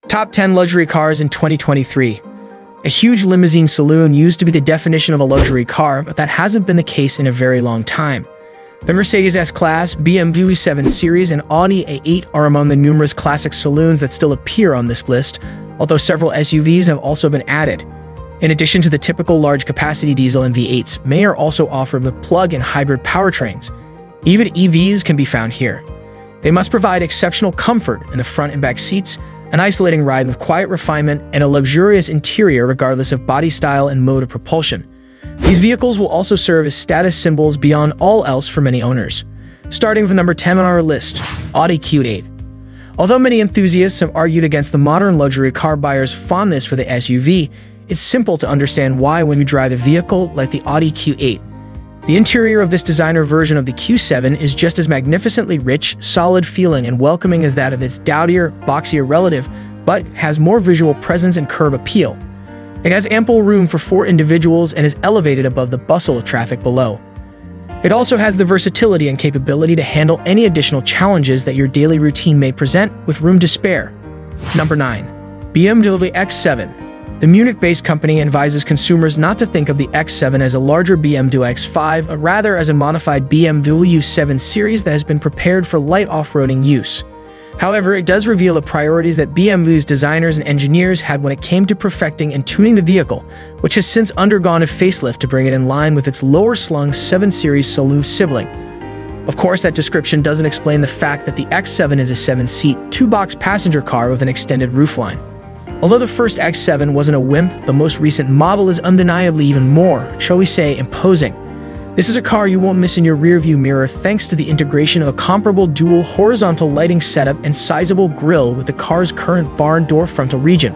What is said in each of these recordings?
Top 10 luxury cars in 2023. A huge limousine saloon used to be the definition of a luxury car, but that hasn't been the case in a very long time. The Mercedes S-Class, BMW 7 Series, and Audi A8 are among the numerous classic saloons that still appear on this list, although several SUVs have also been added. In addition to the typical large-capacity diesel and V8s, may are also offered with plug-in hybrid powertrains. Even EVs can be found here. They must provide exceptional comfort in the front and back seats, an isolating ride with quiet refinement, and a luxurious interior regardless of body style and mode of propulsion. These vehicles will also serve as status symbols beyond all else for many owners. Starting with number 10 on our list, Audi Q8. Although many enthusiasts have argued against the modern luxury car buyer's fondness for the SUV, it's simple to understand why when you drive a vehicle like the Audi Q8. The interior of this designer version of the Q7 is just as magnificently rich, solid feeling, and welcoming as that of its dowdier, boxier relative, but has more visual presence and curb appeal. It has ample room for 4 individuals and is elevated above the bustle of traffic below. It also has the versatility and capability to handle any additional challenges that your daily routine may present with room to spare. Number 9. BMW X7. The Munich-based company advises consumers not to think of the X7 as a larger BMW X5, but rather as a modified BMW 7 Series that has been prepared for light off-roading use. However, it does reveal the priorities that BMW's designers and engineers had when it came to perfecting and tuning the vehicle, which has since undergone a facelift to bring it in line with its lower-slung 7 Series saloon sibling. Of course, that description doesn't explain the fact that the X7 is a 7-seat, 2-box passenger car with an extended roofline. Although the first X7 wasn't a wimp, the most recent model is undeniably even more, shall we say, imposing. This is a car you won't miss in your rearview mirror thanks to the integration of a comparable dual horizontal lighting setup and sizable grille with the car's current barn door frontal region.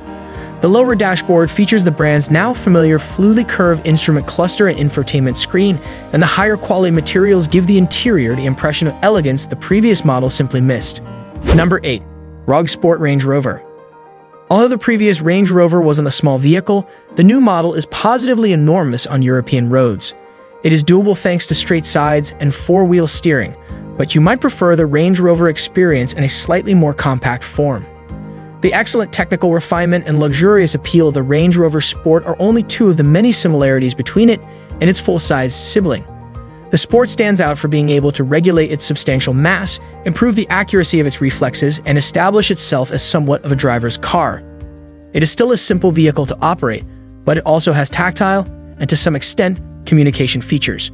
The lower dashboard features the brand's now familiar fluidly curved instrument cluster and infotainment screen, and the higher quality materials give the interior the impression of elegance the previous model simply missed. Number 8. ROG Sport Range Rover. Although the previous Range Rover wasn't a small vehicle, the new model is positively enormous on European roads. It is doable thanks to straight sides and 4-wheel steering, but you might prefer the Range Rover experience in a slightly more compact form. The excellent technical refinement and luxurious appeal of the Range Rover Sport are only 2 of the many similarities between it and its full-size sibling. The Sport stands out for being able to regulate its substantial mass, improve the accuracy of its reflexes, and establish itself as somewhat of a driver's car. It is still a simple vehicle to operate, but it also has tactile, and to some extent, communication features.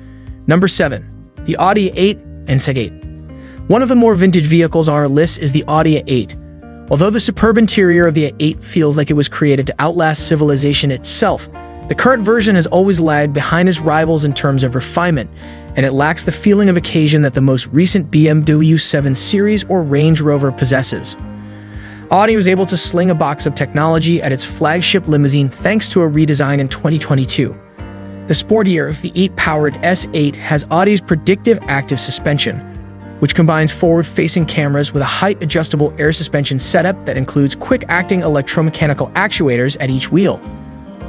Number 7. The Audi A8 and SEG8. One of the more vintage vehicles on our list is the Audi A8. Although the superb interior of the A8 feels like it was created to outlast civilization itself, the current version has always lagged behind its rivals in terms of refinement, and it lacks the feeling of occasion that the most recent BMW 7 Series or Range Rover possesses. Audi was able to sling a box of technology at its flagship limousine thanks to a redesign in 2022. The sportier V8-powered S8 has Audi's predictive active suspension, which combines forward-facing cameras with a height-adjustable air suspension setup that includes quick-acting electromechanical actuators at each wheel.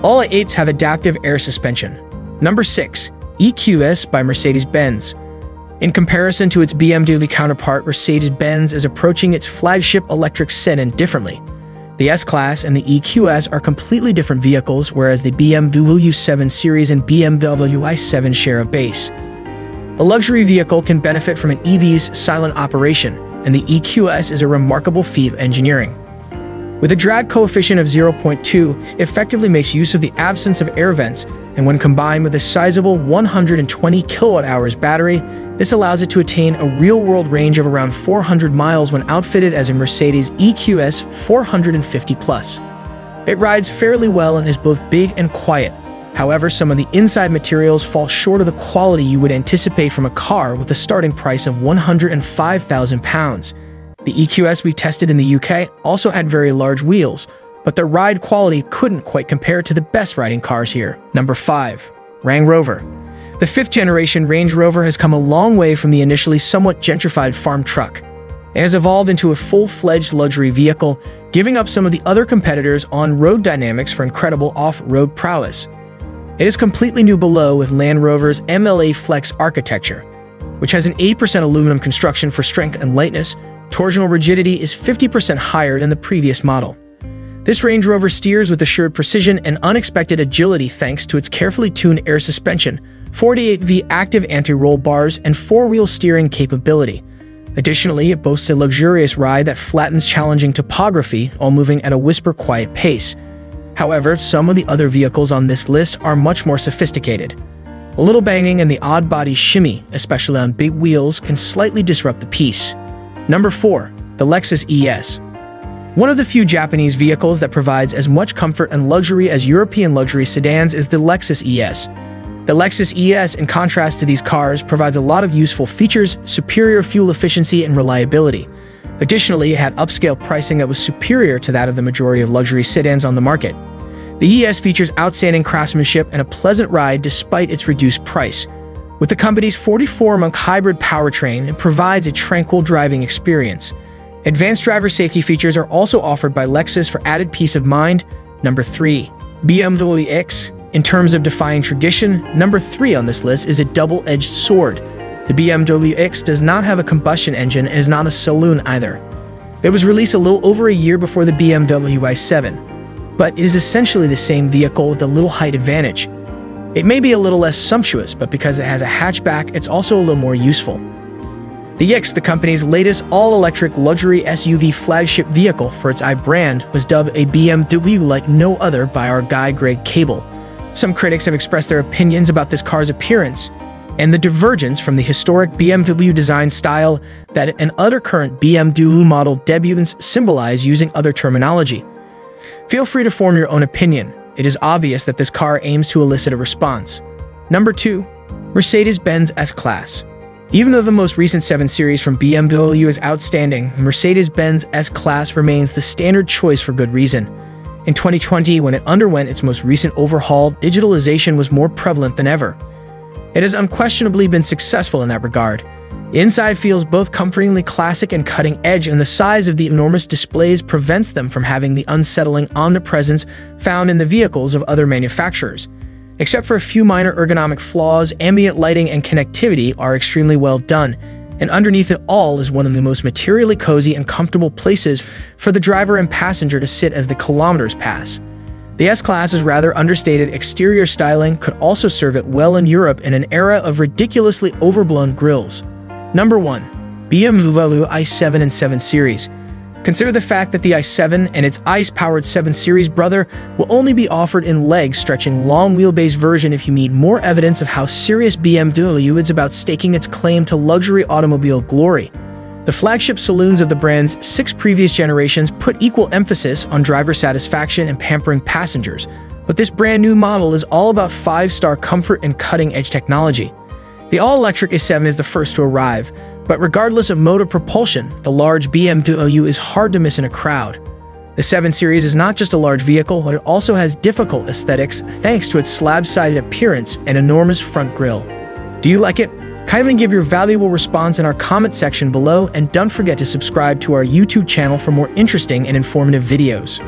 All A8s have adaptive air suspension. Number 6. EQS by Mercedes-Benz. In comparison to its BMW counterpart, Mercedes-Benz is approaching its flagship electric sedan differently. The S-Class and the EQS are completely different vehicles, whereas the BMW 7 Series and BMW i7 share a base. A luxury vehicle can benefit from an EV's silent operation, and the EQS is a remarkable feat of engineering. With a drag coefficient of 0.2, it effectively makes use of the absence of air vents, and when combined with a sizable 120 kWh battery, this allows it to attain a real-world range of around 400 miles when outfitted as a Mercedes EQS 450+. It rides fairly well and is both big and quiet. However, some of the inside materials fall short of the quality you would anticipate from a car with a starting price of £105,000. The EQS we tested in the UK also had very large wheels, but their ride quality couldn't quite compare to the best riding cars here. Number 5. Range Rover. The 5th-generation Range Rover has come a long way from the initially somewhat gentrified farm truck. It has evolved into a full-fledged luxury vehicle, giving up some of the other competitors' on-road dynamics for incredible off-road prowess. It is completely new below with Land Rover's MLA Flex architecture, which has an 80% aluminum construction for strength and lightness. Torsional rigidity is 50% higher than the previous model. This Range Rover steers with assured precision and unexpected agility thanks to its carefully tuned air suspension, 48V active anti-roll bars, and four-wheel steering capability. Additionally, it boasts a luxurious ride that flattens challenging topography while moving at a whisper-quiet pace. However, some of the other vehicles on this list are much more sophisticated. A little banging and the odd body shimmy, especially on big wheels, can slightly disrupt the peace. Number 4. The Lexus ES. One of the few Japanese vehicles that provides as much comfort and luxury as European luxury sedans is the Lexus ES. The Lexus ES, in contrast to these cars, provides a lot of useful features, superior fuel efficiency, and reliability. Additionally, it had upscale pricing that was superior to that of the majority of luxury sedans on the market. The ES features outstanding craftsmanship and a pleasant ride despite its reduced price. With the company's 44-month hybrid powertrain, it provides a tranquil driving experience. Advanced driver safety features are also offered by Lexus for added peace of mind. Number 3. BMW X. In terms of defying tradition, number 3 on this list is a double-edged sword. The BMW X does not have a combustion engine and is not a saloon either. It was released a little over a year before the BMW i7, but it is essentially the same vehicle with a little height advantage. It may be a little less sumptuous, but because it has a hatchback, it's also a little more useful. The X, the company's latest all-electric luxury SUV flagship vehicle for its brand, was dubbed a BMW like no other by our guy Greg Cable. Some critics have expressed their opinions about this car's appearance and the divergence from the historic BMW design style that it and other current BMW model debutants symbolize using other terminology. Feel free to form your own opinion. It is obvious that this car aims to elicit a response. Number 2. Mercedes-Benz S-Class. Even though the most recent 7 Series from BMW is outstanding, Mercedes-Benz S-Class remains the standard choice for good reason. In 2020, when it underwent its most recent overhaul, digitalization was more prevalent than ever. It has unquestionably been successful in that regard. The inside feels both comfortingly classic and cutting-edge, and the size of the enormous displays prevents them from having the unsettling omnipresence found in the vehicles of other manufacturers. Except for a few minor ergonomic flaws, ambient lighting and connectivity are extremely well done, and underneath it all is one of the most materially cozy and comfortable places for the driver and passenger to sit as the kilometers pass. The S-Class's rather understated exterior styling could also serve it well in Europe in an era of ridiculously overblown grills. Number 1. BMW i7 and 7 Series. Consider the fact that the i7 and its ICE-powered 7 Series brother will only be offered in leg-stretching long-wheelbase version if you need more evidence of how serious BMW is about staking its claim to luxury automobile glory. The flagship saloons of the brand's 6 previous generations put equal emphasis on driver satisfaction and pampering passengers, but this brand-new model is all about 5-star comfort and cutting-edge technology. The all-electric i7 is the first to arrive, but regardless of mode of propulsion, the large BMW is hard to miss in a crowd. The 7 Series is not just a large vehicle, but it also has difficult aesthetics thanks to its slab-sided appearance and enormous front grille. Do you like it? Kindly give your valuable response in our comment section below, and don't forget to subscribe to our YouTube channel for more interesting and informative videos.